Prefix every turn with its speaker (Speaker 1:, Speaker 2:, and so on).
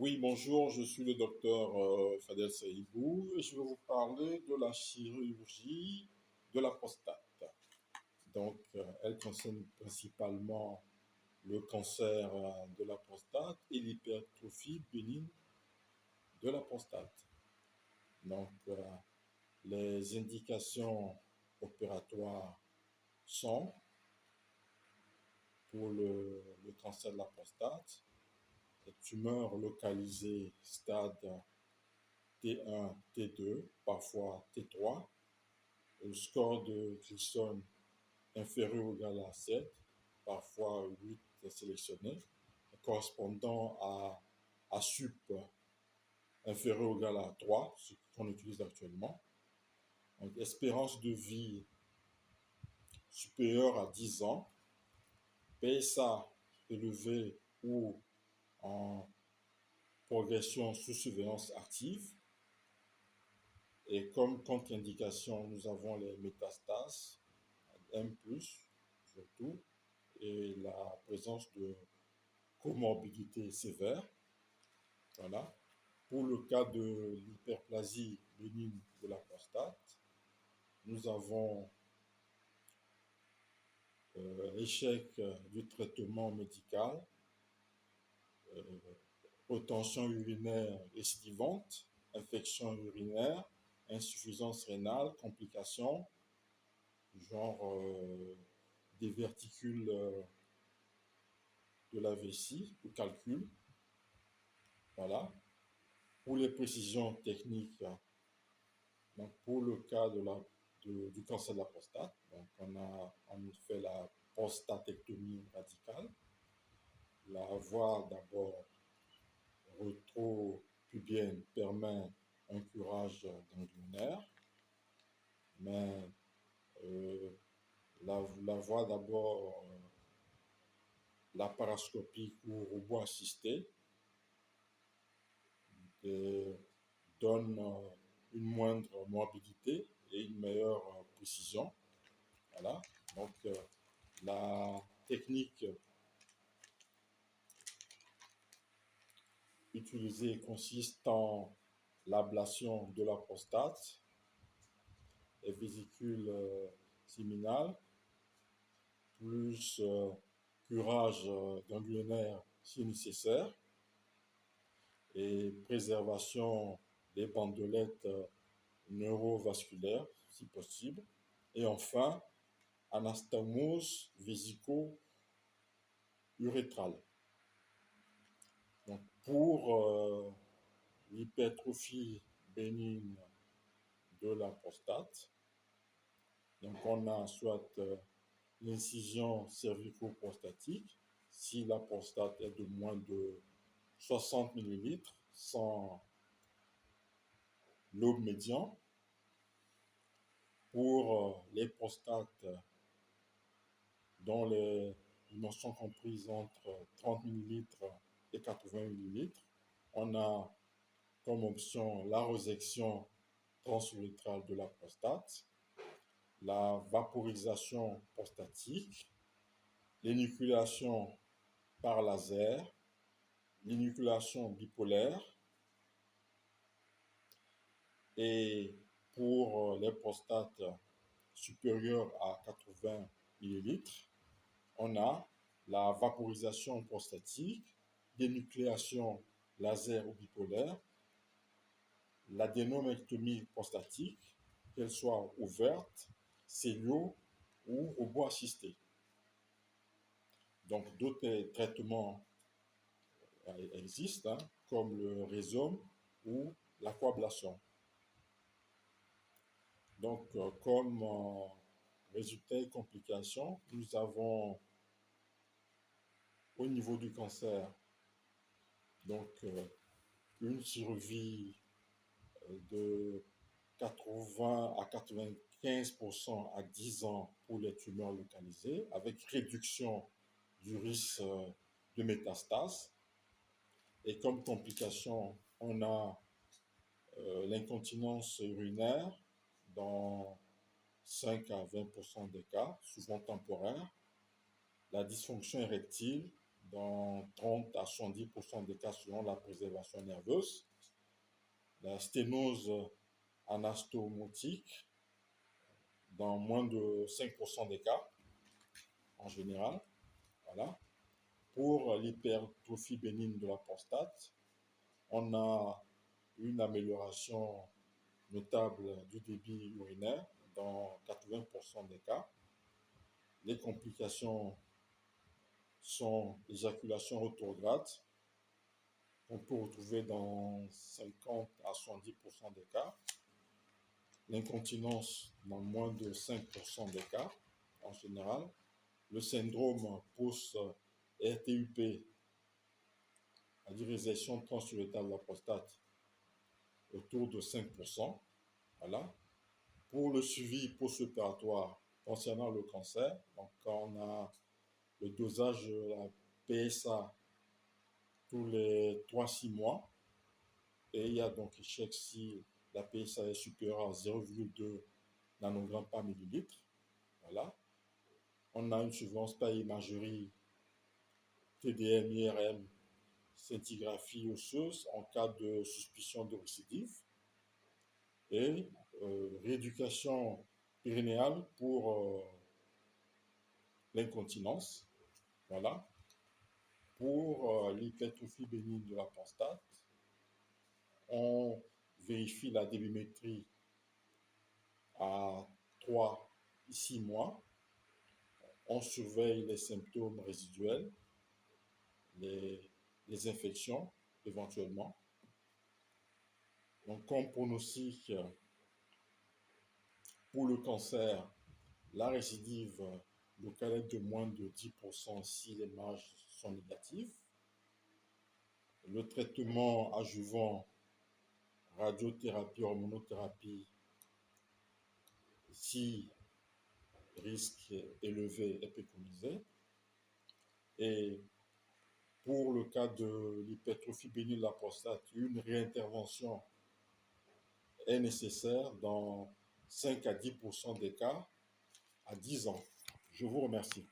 Speaker 1: Oui, bonjour, je suis le docteur Fadel Saïbou et je vais vous parler de la chirurgie de la prostate. Elle concerne principalement le cancer de la prostate et l'hypertrophie bénigne de la prostate. Donc, euh, les indications opératoires sont pour le cancer de la prostate, les tumeurs localisées stade T1, T2, parfois T3, le score de Gleason inférieur ou égal à 7, parfois 8 est sélectionné, correspondant à SUP inférieur ou égal à 3, ce qu'on utilise actuellement. Donc, espérance de vie supérieure à 10 ans, PSA élevé ou en progression sous surveillance active. Et comme contre-indication, nous avons les métastases, M+, surtout, et la présence de comorbidité sévère. Voilà. Pour le cas de l'hyperplasie bénigne de la prostate, nous avons échec du traitement médical, euh, retention urinaire récidivante, infection urinaire, insuffisance rénale, complications, genre des verticules de la vessie ou calcul. Voilà. Pour les précisions techniques, donc pour le cas du cancer de la prostate, donc on fait la prostatectomie radicale. La voie d'abord rétropubienne permet un curage ganglionnaire, mais euh, la voie d'abord laparoscopique ou robot assisté donne une moindre morbidité et une meilleure précision. Voilà. La technique utilisée consiste en l'ablation de la prostate et vésicule séminale, plus curage ganglionnaire si nécessaire, et préservation des bandelettes neurovasculaires si possible. Et enfin, anastomose vésico-urétrale. Donc, pour l'hypertrophie bénigne de la prostate, donc on a soit l'incision cervico-prostatique, si la prostate est de moins de 60 millilitres sans lobe médian. Pour les prostates dont les dimensions comprises entre 30 millilitres et 80 millilitres, on a comme option la resection transurétrale de la prostate, la vaporisation prostatique, l'énucléation par laser, l'énucléation bipolaire et pour les prostates supérieures à 80 millilitres, on a la vaporisation prostatique, l'énucléation laser ou bipolaire, l'adénomectomie prostatique, qu'elle soit ouverte, cellule ou robot assisté. Donc d'autres traitements existent, comme le rhizome ou l'aquablation. Donc comme résultat et complications, nous avons au niveau du cancer, donc une survie de 80 à 95% à 10 ans pour les tumeurs localisées, avec réduction du risque de métastase. Et comme complication, on a l'incontinence urinaire dans 5 à 20% des cas, souvent temporaire, la dysfonction érectile dans 30 à 70% des cas selon la préservation nerveuse, la sténose anastomotique dans moins de 5% des cas en général. Voilà. Pour l'hypertrophie bénigne de la prostate, on a une amélioration notable du débit urinaire dans 80% des cas. Les complications sont l'éjaculation rétrograde, qu'on peut retrouver dans 50 à 70% des cas, l'incontinence dans moins de 5% des cas en général, le syndrome post-RTUP, c'est-à-dire résection transurétale de la prostate, autour de 5%. Voilà. Pour le suivi post-opératoire concernant le cancer, donc quand on a le dosage de la PSA tous les 3-6 mois, et il y a donc échec si la PSA est supérieure à 0,2 nanogrammes par millilitre. Voilà. On a une surveillance par imagerie TDM, IRM, scintigraphie osseuse en cas de suspicion de récidive, et rééducation périnéale pour l'incontinence. Voilà. Pour l'hypertrophie bénigne de la prostate, on vérifie la débimétrie à 3-6 mois. On surveille les symptômes résiduels, les infections éventuellement. Donc, comme pronostic pour le cancer, la récidive locale est de moins de 10% si les marges sont négatives. Le traitement adjuvant, radiothérapie, hormonothérapie, si risque élevé est préconisé. Et pour le cas de l'hypertrophie bénigne de la prostate, une réintervention est nécessaire dans 5 à 10% des cas à 10 ans. Je vous remercie.